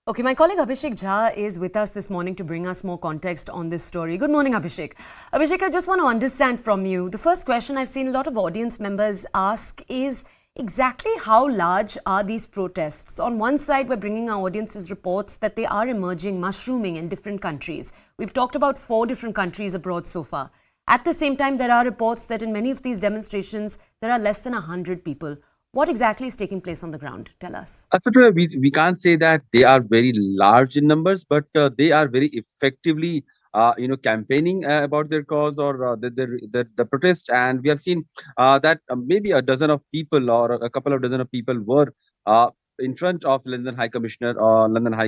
Okay, my colleague Abhishek Jha is with us this morning to bring us more context on this story. Good morning, Abhishek. Abhishek, I just want to understand from you. The first question I've seen a lot of audience members ask is exactly how large are these protests? On one side, we're bringing our audiences reports that they are emerging, mushrooming in different countries. We've talked about 4 different countries abroad so far. At the same time, there are reports that in many of these demonstrations, there are less than 100 people. What exactly is taking place on the ground? Tell us. So we can't say that they are very large in numbers, but they are very effectively, campaigning about their cause or the protest. And we have seen that maybe a dozen of people or a couple of dozen of people were uh, in front of London High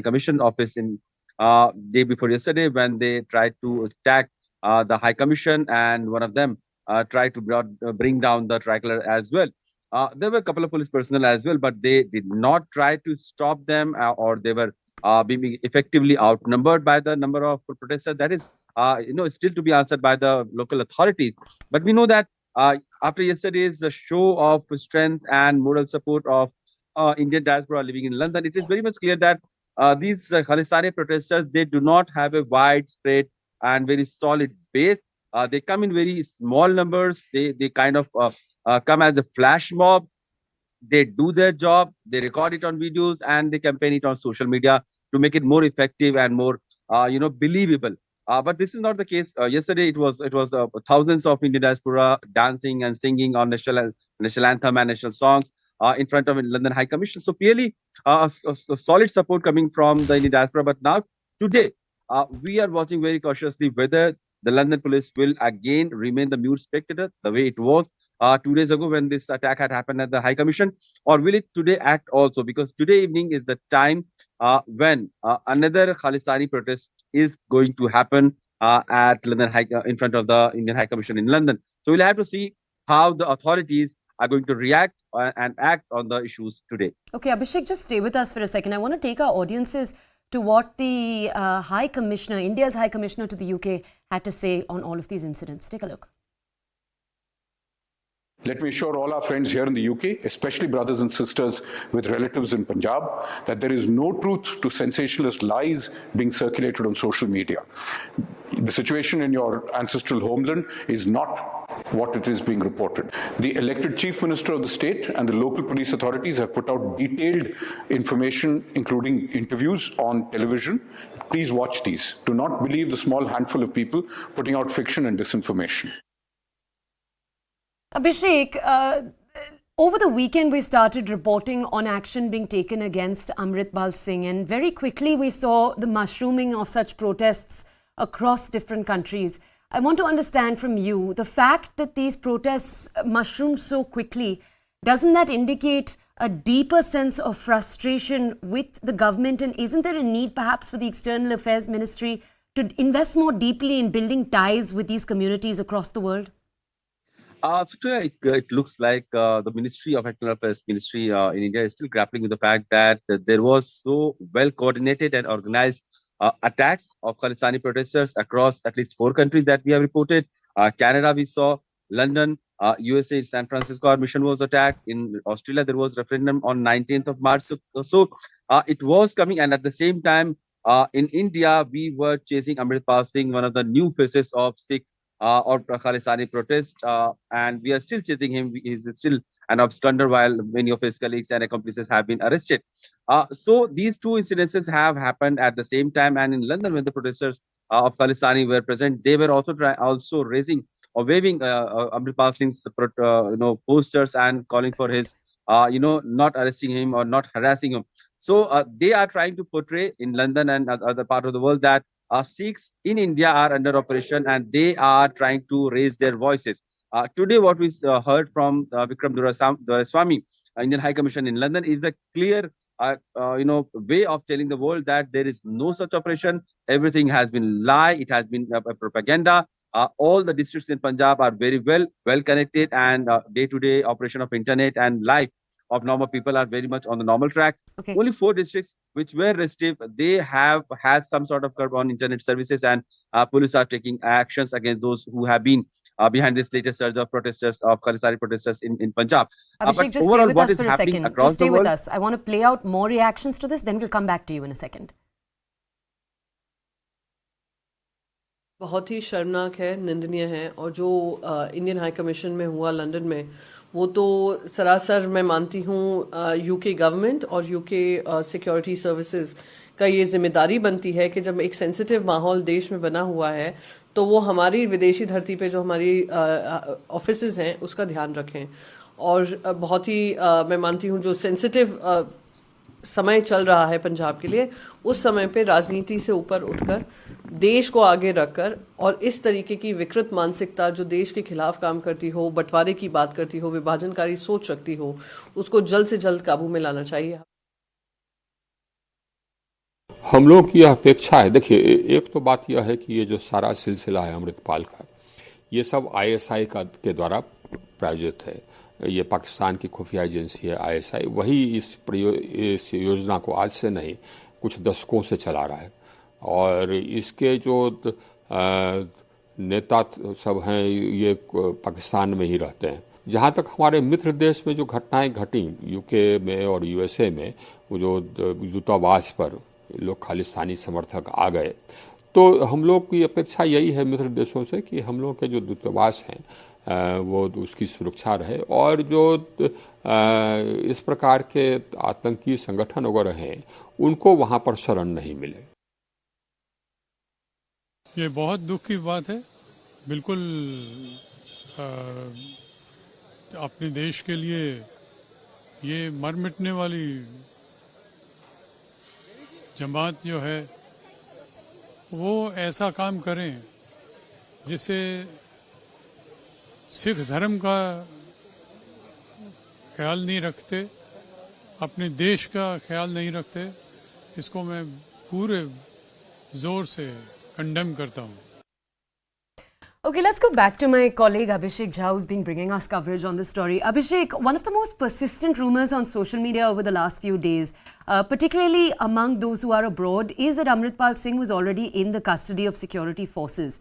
Commission office in day before yesterday when they tried to attack the High Commission, and one of them tried to bring down the tricolor as well. There were a couple of police personnel as well, but they did not try to stop them, or they were being effectively outnumbered by the number of protesters. That is, still to be answered by the local authorities. But we know that after yesterday's show of strength and moral support of Indian diaspora living in London, it is very much clear that these Khalistani protesters, they do not have a widespread and very solid base. They come in very small numbers. They kind of come as a flash mob. They do their job, they record it on videos, and they campaign it on social media to make it more effective and more, believable. But this is not the case. Yesterday, it was thousands of Indian diaspora dancing and singing on national anthem and national songs in front of London High Commission. So clearly, a solid support coming from the Indian diaspora. But now today, we are watching very cautiously whether the London police will again remain the mute spectator the way it was 2 days ago when this attack had happened at the High Commission, or will it today act also? Because today evening is the time when another Khalistani protest is going to happen in front of the Indian High Commission in London. So we'll have to see how the authorities are going to react and act on the issues today. Okay, Abhishek, just stay with us for a second. I want to take our audiences to what the High Commissioner, India's High Commissioner to the UK, had to say on all of these incidents. Take a look. Let me assure all our friends here in the UK, especially brothers and sisters with relatives in Punjab, that there is no truth to sensationalist lies being circulated on social media. The situation in your ancestral homeland is not what it is being reported. The elected Chief Minister of the state and the local police authorities have put out detailed information, including interviews on television. Please watch these. Do not believe the small handful of people putting out fiction and disinformation. Abhishek, over the weekend we started reporting on action being taken against Amritpal Singh, and very quickly we saw the mushrooming of such protests across different countries. I want to understand from you, the fact that these protests mushroomed so quickly, doesn't that indicate a deeper sense of frustration with the government, and isn't there a need perhaps for the External Affairs Ministry to invest more deeply in building ties with these communities across the world? It looks like the Ministry of External Affairs Ministry in India is still grappling with the fact that there was so well coordinated and organized attacks of Khalistani protesters across at least 4 countries that we have reported. Canada, we saw London, USA, San Francisco, our mission was attacked. In Australia, there was referendum on 19th of March. So it was coming, and at the same time, in India, we were chasing Amritpal Singh, one of the new faces of Sikh or Khalistani protest, and we are still chasing him. He is still an absconder while many of his colleagues and accomplices have been arrested. So these 2 incidences have happened at the same time, and in London, when the protesters of Khalistani were present, they were also raising or waving Amritpal Singh's posters and calling for his not arresting him or not harassing him. So they are trying to portray in London and other part of the world that Sikhs in India are under operation and they are trying to raise their voices. Today, what we heard from Vikram Doraiswamy, Indian High Commission in London, is a clear, way of telling the world that there is no such operation. Everything has been lie. It has been propaganda. All the districts in Punjab are very well connected, and day-to-day operation of internet and life of normal people are very much on the normal track. Okay. Only 4 districts which were restive, they have had some sort of curb on internet services, and police are taking actions against those who have been behind this latest surge of protesters, of Khalistan protesters in Punjab. But Abhishek, just stay overall, with what us is for a happening second. across Just stay the with world? us. I want to play out more reactions to this, then we'll come back to you in a second. बहुत ही शर्मनाक है, निंदनीय है, और जो Indian high commission में हुआ London में, वो तो सरासर मैं मानती हूँ यूके गवर्नमेंट और यूके सिक्योरिटी सर्विसेज का ये जिम्मेदारी बनती है कि जब एक सेंसिटिव माहौल देश में बना हुआ है तो वो हमारी विदेशी धरती पे जो हमारी ऑफिसेज हैं उसका ध्यान रखें। और बहुत ही मैं मानती हूँ जो सेंसिटिव समय चल रहा है पंजाब के लिए, उस समय पे राजनीति से ऊपर उठकर देश को आगे रखकर और इस तरीके की विकृत मानसिकता जो देश के खिलाफ काम करती हो, बंटवारे की बात करती हो, विभाजनकारी सोच रखती हो, उसको जल्द से जल्द काबू में लाना चाहिए। हम लोग की यह अपेक्षा है। देखिए, एक तो बात यह है कि ये जो सारा सिलसिला है अमृतपाल का, ये सब आईएसआई के द्वारा प्रायोजित है। ये पाकिस्तान की खुफिया एजेंसी है आईएसआई, वही इस योजना को आज से नहीं कुछ दशकों से चला रहा है। और इसके जो नेता सब हैं ये पाकिस्तान में ही रहते हैं। जहाँ तक हमारे मित्र देश में जो घटनाएं घटी यूके में और यूएसए में, वो जो दूतावास पर लोग खालिस्तानी समर्थक आ गए, तो हम लोग की अपेक्षा यही है मित्र देशों से कि हम लोग के जो दूतावास हैं वो उसकी सुरक्षा रहे और जो इस प्रकार के आतंकी संगठन वगैरह हैं उनको वहाँ पर शरण नहीं मिले। ये बहुत दुख की बात है। बिल्कुल अपने देश के लिए ये मर मिटने वाली जमात जो है वो ऐसा काम करें जिससे सिख धर्म का ख्याल नहीं रखते, अपने देश का ख्याल नहीं रखते, इसको मैं पूरे जोर से कंडेम करता हूँ। Okay, let's go back to my colleague Abhishek Jha, who's been bringing us coverage on this story. Abhishek, one of the most persistent rumors on social media over the last few days, particularly among those who are abroad, is that Amritpal Singh was already in the custody of security forces.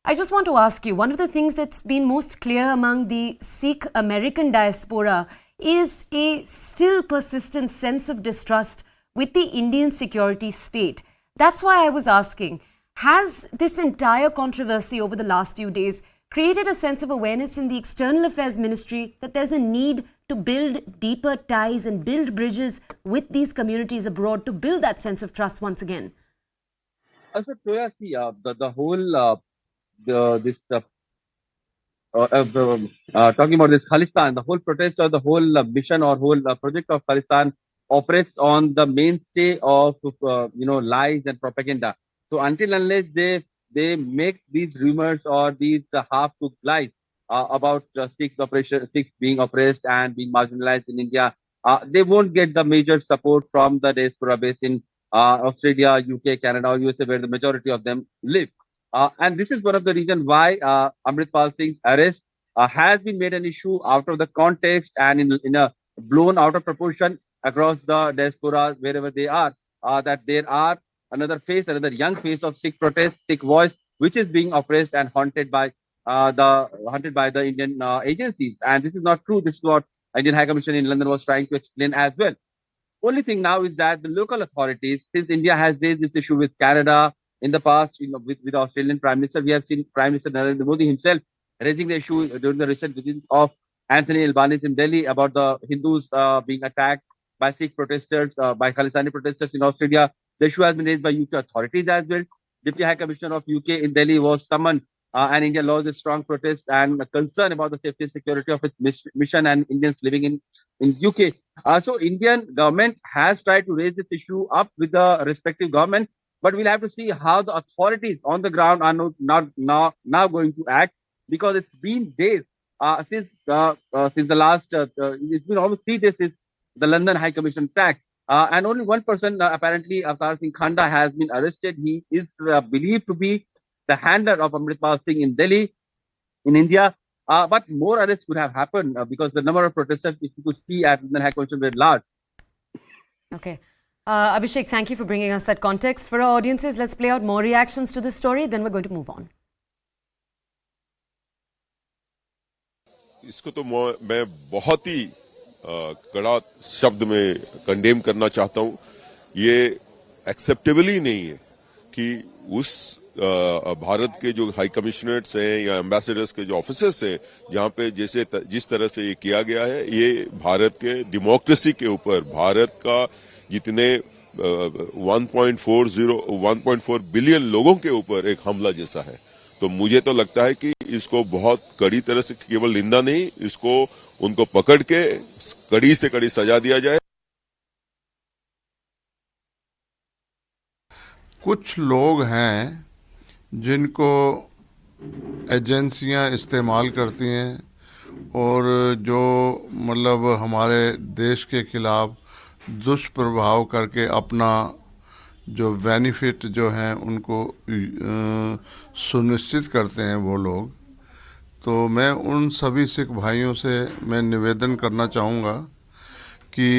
I just want to ask you, one of the things that's been most clear among the Sikh American diaspora is a still persistent sense of distrust with the Indian security state. That's why I was asking, has this entire controversy over the last few days created a sense of awareness in the External Affairs Ministry that there's a need to build deeper ties and build bridges with these communities abroad to build that sense of trust once again? Also, Toya, see, the whole talking about this Khalistan, the whole protest or the whole mission or whole project of Khalistan operates on the mainstay of lies and propaganda. So until unless they make these rumors or these half-cooked lies about Sikhs being oppressed and being marginalized in India, they won't get the major support from the diaspora base in Australia, UK, Canada, or USA, where the majority of them live. And this is one of the reasons why Amritpal Singh's arrest has been made an issue out of the context and in a blown out of proportion across the diaspora wherever they are. That there are another young face of Sikh protest, Sikh voice, which is being oppressed and haunted by the Indian agencies. And this is not true. This is what Indian High Commission in London was trying to explain as well. Only thing now is that the local authorities, since India has raised this issue with Canada in the past, with the Australian Prime Minister, we have seen Prime Minister Narendra Modi himself raising the issue during the recent visit of Anthony Albanese in Delhi about the Hindus being attacked by Sikh protesters, by Khalistani protesters in Australia. The issue has been raised by UK authorities as well. Deputy High Commissioner of UK in Delhi was summoned, and India lodged a strong protest and concern about the safety and security of its mission and Indians living in UK. So Indian government has tried to raise this issue up with the respective government, but we'll have to see how the authorities on the ground are now going to act, because it's been days since the last. It's been almost 3 days since the London High Commission attack. And only one person, apparently, Avatar Singh Khanda, has been arrested. He is believed to be the handler of Amritpal Singh in Delhi, in India. But more arrests could have happened because the number of protesters, if you could see at London High Commission, were large. Okay. Abhishek, thank you for bringing us that context. For our audiences, let's play out more reactions to this story, then we're going to move on. इसको तो मैं बहुत ही कड़ा शब्द में condemn करना चाहता हूं। ये एक्सेप्टेबल ही नहीं है कि उस भारत के जो हाई कमिश्नरेट्स हैं या एम्बेसडर्स के जो ऑफिसर्स हैं, जहां पे जिस तरह से ये किया गया है, ये भारत के डेमोक्रेसी के ऊपर, भारत का जितने 1.4 बिलियन लोगों के ऊपर एक हमला जैसा है। तो मुझे तो लगता है कि इसको बहुत कड़ी तरह से, केवल निंदा नहीं, इसको उनको पकड़ के कड़ी से कड़ी सजा दिया जाए। कुछ लोग हैं जिनको एजेंसियां इस्तेमाल करती हैं और जो मतलब हमारे देश के खिलाफ दुष्प्रभाव करके अपना जो बेनिफिट जो हैं उनको सुनिश्चित करते हैं वो लोग। तो मैं उन सभी सिख भाइयों से मैं निवेदन करना चाहूँगा कि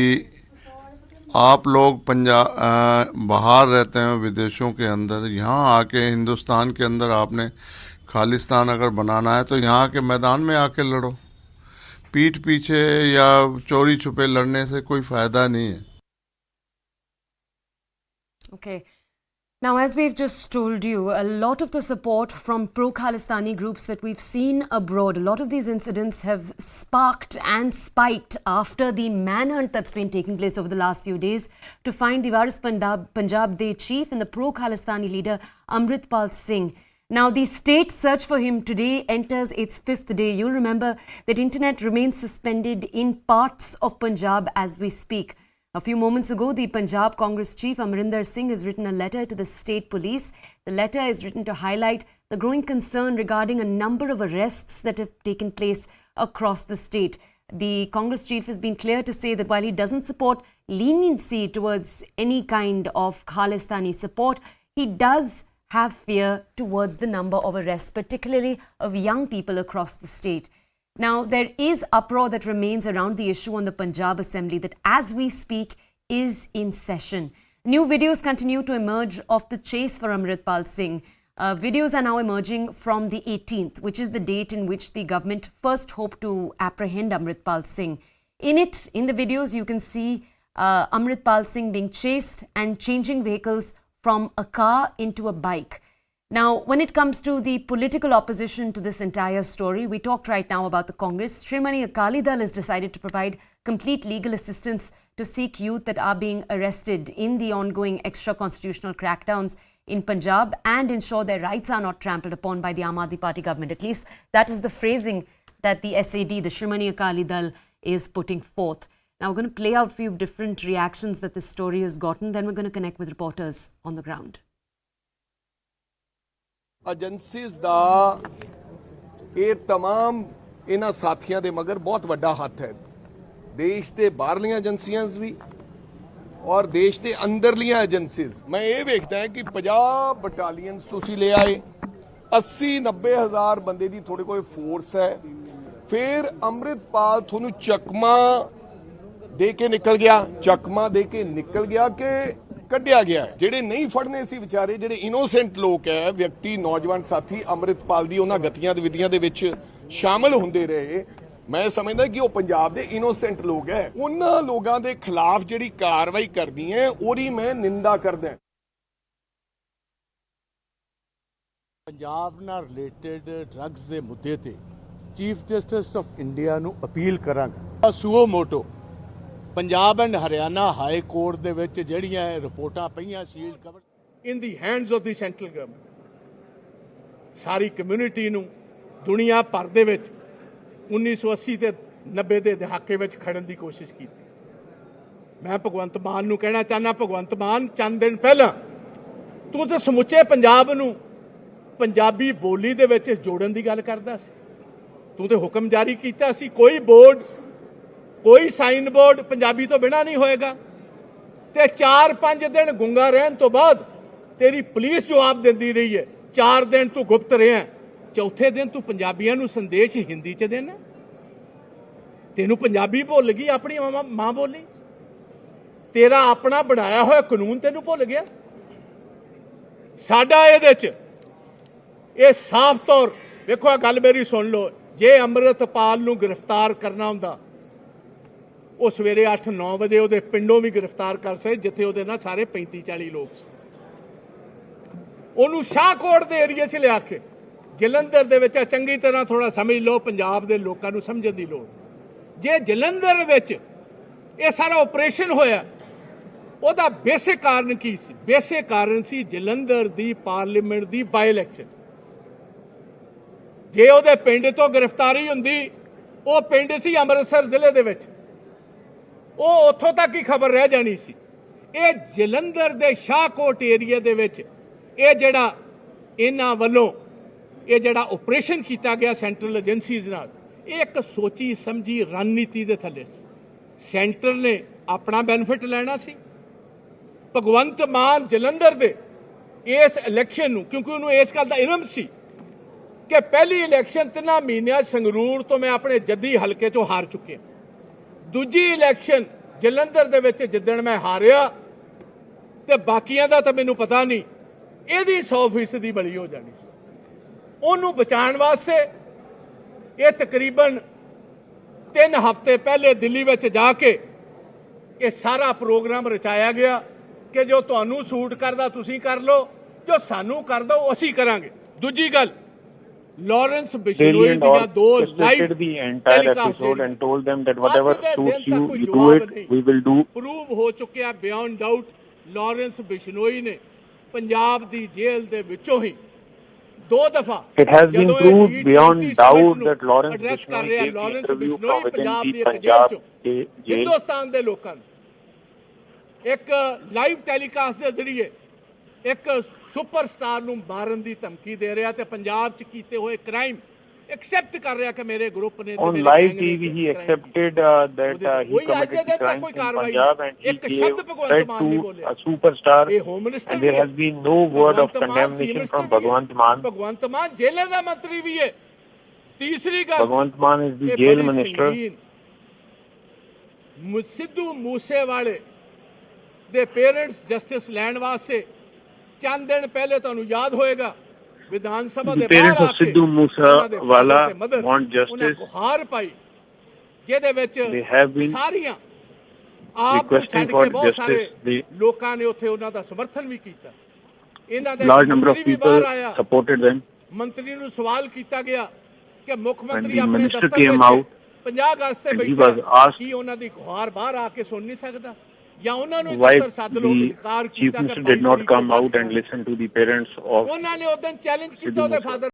आप लोग बाहर रहते हैं विदेशों के अंदर, यहाँ आके हिंदुस्तान के अंदर आपने खालिस्तान अगर बनाना है तो यहाँ के मैदान में आके लड़ो। पीठ पीछे या चोरी छुपे लड़ने से कोई फ़ायदा नहीं है। Okay. Now, as we've just told you, a lot of the support from pro-Khalistani groups that we've seen abroad, a lot of these incidents have sparked and spiked after the manhunt that's been taking place over the last few days to find the Waris Punjab Day chief and the pro-Khalistani leader Amritpal Singh. Now, the state search for him today enters its 5th day. You'll remember that internet remains suspended in parts of Punjab as we speak. A few moments ago, the Punjab Congress chief Amrinder Singh has written a letter to the state police. The letter is written to highlight the growing concern regarding a number of arrests that have taken place across the state. The Congress chief has been clear to say that while he doesn't support leniency towards any kind of Khalistani support, he does have fear towards the number of arrests, particularly of young people across the state. Now, there is uproar that remains around the issue on the Punjab Assembly that, as we speak, is in session. New videos continue to emerge of the chase for Amritpal Singh. Videos are now emerging from the 18th, which is the date in which the government first hoped to apprehend Amritpal Singh. In the videos, you can see Amritpal Singh being chased and changing vehicles from a car into a bike. Now, when it comes to the political opposition to this entire story, we talked right now about the Congress. Shrimani Akali Dal has decided to provide complete legal assistance to Sikh youth that are being arrested in the ongoing extra-constitutional crackdowns in Punjab and ensure their rights are not trampled upon by the Aam Aadmi Party government. At least that is the phrasing that the SAD, the Shrimani Akali Dal, is putting forth. Now, we're going to play out a few different reactions that this story has gotten. Then we're going to connect with reporters on the ground. Agencies ਦਾ ਇਹ तमाम ਇਹਨਾਂ ਸਾਥੀਆਂ ਦੇ ਮਗਰ ਬਹੁਤ ਵੱਡਾ ਹੱਥ ਹੈ। ਦੇਸ਼ ਦੇ ਬਾਹਰਲੀਆਂ ਏਜੰਸੀਆਂ ਵੀ ਔਰ ਦੇਸ਼ ਦੇ ਅੰਦਰਲੀਆਂ ਏਜੰਸੀਜ਼। ਮੈਂ ਇਹ ਵੇਖਦਾ ਹਾਂ ਕਿ 50 ਬਟਾਲੀਅਨ ਤੁਸੀਂ ਲੈ ਆਏ, 80-90 ਹਜ਼ਾਰ ਬੰਦੇ ਦੀ ਤੁਹਾਡੇ ਕੋਲ ਫੋਰਸ ਹੈ। ਫਿਰ ਅੰਮ੍ਰਿਤਪਾਲ ਤੁਹਾਨੂੰ ਚਕਮਾ ਦੇ ਕੇ ਨਿਕਲ ਗਿਆ ਕਿ ਕੱਢਿਆ ਗਿਆ। ਜਿਹੜੇ ਨਹੀਂ ਫੜਨੇ ਸੀ ਵਿਚਾਰੇ, ਜਿਹੜੇ ਇਨੋਸੈਂਟ ਲੋਕ ਹੈ, ਵਿਅਕਤੀ, ਨੌਜਵਾਨ ਸਾਥੀ ਅੰਮ੍ਰਿਤਪਾਲ ਦੀ ਉਹਨਾਂ ਗਤੀਆਂ ਵਿਧੀਆਂ ਦੇ ਵਿੱਚ ਸ਼ਾਮਲ ਹੁੰਦੇ ਰਹੇ। ਮੈਂ ਸਮਝਦਾ ਕਿ ਉਹ ਪੰਜਾਬ ਦੇ ਇਨੋਸੈਂਟ ਲੋਕ ਹੈ। ਉਹਨਾਂ ਲੋਕਾਂ ਦੇ ਖਿਲਾਫ ਜਿਹੜੀ ਕਾਰਵਾਈ ਕਰਦੀ ਹੈ ਉਹਦੀ ਮੈਂ ਨਿੰਦਾ ਕਰਦਾ। ਪੰਜਾਬ ਨਾਲ ਰਿਲੇਟਡ ਡਰੱਗਸ ਦੇ ਮੁੱਦੇ ਤੇ ਚੀਫ ਜਸਟਿਸ ਆਫ ਇੰਡੀਆ ਨੂੰ ਅਪੀਲ ਕਰਾਂਗਾ। Suo motu Punjab and Haryana high court ਦੇ ਵਿੱਚ ਜਿਹੜੀਆਂ ਰਿਪੋਰਟਾਂ ਪਈਆਂ sealed cover in the hands of the central government, ਸਾਰੀ ਕਮਿਊਨਿਟੀ ਨੂੰ ਦੁਨੀਆ ਭਰ ਦੇ ਵਿੱਚ 1980 ਤੇ 90 ਦੇ ਦਹਾਕੇ ਵਿੱਚ ਖੜਨ ਦੀ ਕੋਸ਼ਿਸ਼ ਕੀਤੀ। ਮੈਂ ਭਗਵੰਤ ਮਾਨ ਨੂੰ ਕਹਿਣਾ ਚਾਹੁੰਦਾ, ਭਗਵੰਤ ਮਾਨ, ਚੰਦ ਦਿਨ ਪਹਿਲਾਂ ਤੂੰ ਤਾਂ ਸਮੁੱਚੇ ਪੰਜਾਬ ਨੂੰ ਪੰਜਾਬੀ ਬੋਲੀ ਦੇ ਵਿੱਚ ਜੋੜਨ ਦੀ ਗੱਲ ਕਰਦਾ ਸੀ। ਤੂੰ ਤੇ ਹੁਕਮ ਜਾਰੀ ਕੀਤਾ ਸੀ ਕੋਈ ਬੋਰਡ, ਕੋਈ ਸਾਈਨ ਬੋਰਡ ਪੰਜਾਬੀ ਤੋਂ ਬਿਨਾ ਨਹੀਂ ਹੋਏਗਾ। ਤੇ 4-5 ਦਿਨ ਗੁੰਗਾ ਰਹਿਣ ਤੋਂ ਬਾਅਦ ਤੇਰੀ ਪੁਲਿਸ ਜਵਾਬ ਦਿੰਦੀ ਰਹੀ ਹੈ। 4 ਦਿਨ ਤੂੰ ਗੁਪਤ ਰਿਹਾ, ਚੌਥੇ ਦਿਨ ਤੂੰ ਪੰਜਾਬੀਆਂ ਨੂੰ ਸੰਦੇਸ਼ ਹਿੰਦੀ 'ਚ ਦੇਣਾ। ਤੈਨੂੰ ਪੰਜਾਬੀ ਭੁੱਲ ਗਈ, ਆਪਣੀ ਮਾਂ ਬੋਲੀ। ਤੇਰਾ ਆਪਣਾ ਬਣਾਇਆ ਹੋਇਆ ਕਾਨੂੰਨ ਤੈਨੂੰ ਭੁੱਲ ਗਿਆ। ਸਾਡਾ ਇਹਦੇ 'ਚ ਇਹ ਸਾਫ਼ ਤੌਰ ਵੇਖੋ, ਆ ਗੱਲ ਮੇਰੀ ਸੁਣ ਲਓ। ਜੇ ਅੰਮ੍ਰਿਤਪਾਲ ਨੂੰ ਗ੍ਰਿਫਤਾਰ ਕਰਨਾ ਹੁੰਦਾ ਉਹ ਸਵੇਰੇ 8-9 ਵਜੇ ਉਹਦੇ ਪਿੰਡੋਂ ਵੀ ਗ੍ਰਿਫਤਾਰ ਕਰ ਸਕਦੇ ਜਿੱਥੇ ਉਹਦੇ ਨਾਲ ਸਾਰੇ 35-40 ਲੋਕ ਸੀ। ਉਹਨੂੰ ਸ਼ਾਹਕੋਟ ਦੇ ਏਰੀਏ 'ਚ ਲਿਆ ਕੇ ਜਲੰਧਰ ਦੇ ਵਿੱਚ ਚੰਗੀ ਤਰ੍ਹਾਂ ਥੋੜਾ ਸਮਝ ਲਓ, ਪੰਜਾਬ ਦੇ ਲੋਕਾਂ ਨੂੰ ਸਮਝਣ ਦੀ ਲੋੜ। ਜੇ ਜਲੰਧਰ ਵਿੱਚ ਇਹ ਸਾਰਾ ਆਪਰੇਸ਼ਨ ਹੋਇਆ ਉਹਦਾ ਬੇਸਿਕ ਕਾਰਨ ਕੀ ਸੀ? ਬੇਸਿਕ ਕਾਰਨ ਸੀ ਜਲੰਧਰ ਦੀ ਪਾਰਲੀਮੈਂਟ ਦੀ ਬਾਈ ਇਲੈਕਸ਼ਨ। ਜੇ ਉਹਦੇ ਪਿੰਡ ਤੋਂ ਗ੍ਰਿਫਤਾਰੀ ਹੁੰਦੀ, ਉਹ ਪਿੰਡ ਸੀ ਅੰਮ੍ਰਿਤਸਰ ਜ਼ਿਲ੍ਹੇ ਦੇ ਵਿੱਚ, ਉਹ ਉੱਥੋਂ ਤੱਕ ਹੀ ਖਬਰ ਰਹਿ ਜਾਣੀ ਸੀ। ਇਹ ਜਲੰਧਰ ਦੇ ਸ਼ਾਹਕੋਟ ਏਰੀਏ ਦੇ ਵਿੱਚ ਇਹ ਜਿਹੜਾ ਇਹਨਾਂ ਵੱਲੋਂ ਇਹ ਜਿਹੜਾ ਆਪਰੇਸ਼ਨ ਕੀਤਾ ਗਿਆ ਸੈਂਟਰਲ ਏਜੰਸੀਜ਼ ਨਾਲ, ਇਹ ਇੱਕ ਸੋਚੀ ਸਮਝੀ ਰਣਨੀਤੀ ਦੇ ਥੱਲੇ ਸੀ। ਸੈਂਟਰ ਨੇ ਆਪਣਾ ਬੈਨੀਫਿਟ ਲੈਣਾ ਸੀ। ਭਗਵੰਤ ਮਾਨ ਜਲੰਧਰ ਦੇ ਇਸ ਇਲੈਕਸ਼ਨ ਨੂੰ, ਕਿਉਂਕਿ ਉਹਨੂੰ ਇਸ ਗੱਲ ਦਾ ਇਲਮ ਸੀ ਕਿ ਪਹਿਲੀ ਇਲੈਕਸ਼ਨ 3 ਮਹੀਨਿਆਂ ਸੰਗਰੂਰ ਤੋਂ ਮੈਂ ਆਪਣੇ ਜੱਦੀ ਹਲਕੇ 'ਚੋਂ ਹਾਰ ਚੁੱਕਿਆ, ਦੂਜੀ ਇਲੈਕਸ਼ਨ ਜਲੰਧਰ ਦੇ ਵਿੱਚ ਜਿੱਦਣ ਮੈਂ ਹਾਰਿਆ ਤੇ ਬਾਕੀਆਂ ਦਾ ਤਾਂ ਮੈਨੂੰ ਪਤਾ ਨਹੀਂ, ਇਹਦੀ 100% ਬਲੀ ਹੋ ਜਾਣੀ ਸੀ। ਉਹਨੂੰ ਬਚਾਉਣ ਵਾਸਤੇ ਇਹ ਤਕਰੀਬਨ 3 ਹਫ਼ਤੇ ਪਹਿਲੇ ਦਿੱਲੀ ਵਿੱਚ ਜਾ ਕੇ ਇਹ ਸਾਰਾ ਪ੍ਰੋਗਰਾਮ ਰਚਾਇਆ ਗਿਆ ਕਿ ਜੋ ਤੁਹਾਨੂੰ ਸੂਟ ਕਰਦਾ ਤੁਸੀਂ ਕਰ ਲਓ, ਜੋ ਸਾਨੂੰ ਕਰ ਦਿਓ ਅਸੀਂ ਕਰਾਂਗੇ। ਦੂਜੀ ਗੱਲ, ਲਾਰੈਂਸ ਬਿਸ਼ਨੋਈ ਦੀਆਂ 2 live the entire episode and told them that whatever suits you, you do it, we will do. Prove ਹੋ ਚੁੱਕਿਆ ਬਿਯੋਂਡ ਡਾਊਟ, ਲਾਰੈਂਸ ਬਿਸ਼ਨੋਈ ਨੇ ਪੰਜਾਬ ਦੀ ਜੇਲ੍ਹ ਦੇ ਵਿੱਚੋਂ ਹੀ 2 ਦਫਾ It has been proved beyond doubt that Lawrence Bishnoi gave the interview from within the Punjab jail. Hindustan ਦੇ ਲੋਕਾਂ ਨੂੰ ਇੱਕ ਲਾਈਵ ਟੈਲੀਕਾਸਟ ਦੇ ਜ਼ਰੀਏ ਇੱਕ ਸੁਪਰਸਟਾਰ ਨੂੰ ਮਾਰਨ ਦੀ ਧਮਕੀ ਦੇ ਰਿਹਾ ਤੇ ਪੰਜਾਬ 'ਚ ਕੀਤੇ ਹੋਏ ਕ੍ਰਾਈਮ ਐਕਸੈਪਟ ਕਰ ਰਿਹਾ ਕਿ ਮੇਰੇ ਗਰੁੱਪ ਨੇ On live TV, he accepted that he committed the crime in Punjab and he gave threat to a superstar, and there has been no word of condemnation from Bhagwant Mann. Bhagwant Mann ਜੇਲ੍ਹ ਦਾ ਮੰਤਰੀ ਵੀ ਹੈ। ਤੀਸਰੀ ਗੱਲ, Bhagwant Mann is the jail minister. Sidhu ਮੂਸੇਵਾਲੇ ਦੇ parents justice ਲੈਣ ਵਾਸਤੇ ਚੰਦ ਦਿਨ ਪਹਿਲੇ ਤੁਹਾਨੂੰ ਯਾਦ ਹੋਏਗਾ ਵਿਧਾਨ ਸਭਾ ਦੇ ਬਾਹਰ ਆ ਕੇ Sidhu Moosewala want justice. ਗੁਹਾਰ ਪਾਈ ਜਿਹਦੇ ਵਿੱਚ They have been ਸਾਰੀਆਂ ਆਪ ਨੂੰ ਛੱਡ ਕੇ ਬਹੁਤ ਸਾਰੇ ਲੋਕਾਂ ਨੇ ਉੱਥੇ ਉਹਨਾਂ ਦਾ ਸਮਰਥਨ ਵੀ ਕੀਤਾ। ਇਹਨਾਂ ਦੇ large number of ਮੰਤਰੀ ਵੀ people ਬਾਹਰ ਆਇਆ, supported them. ਮੰਤਰੀ ਨੂੰ ਸਵਾਲ ਕੀਤਾ ਗਿਆ ਕਿ ਮੁੱਖ When ਮੰਤਰੀ the ਆਪਣੇ minister ਦਫ਼ਤਰ came ਵਿੱਚ out 50 ਅਗਸਤ ਤੇ and he ਬੈਠਾ, was asked ਕੀ ਉਹਨਾਂ ਦੀ ਗੁਹਾਰ ਬਾਹਰ ਆ ਕੇ ਸੁਣ ਨਹੀਂ ਸਕਦਾ? ਜਾਂ ਉਹਨਾਂ ਨੂੰ why ਦਫ਼ਤਰ ਸੱਦ ਲਓ, the ਇਨਕਾਰ chief ਕੀਤਾ minister ਕਿ did not come out and listen to the parents of ਉਹਨਾਂ ਨੇ ਉਸ ਦਿਨ ਚੈਲੰਜ ਕੀਤਾ ਉਹਦੇ ਫਾਦਰ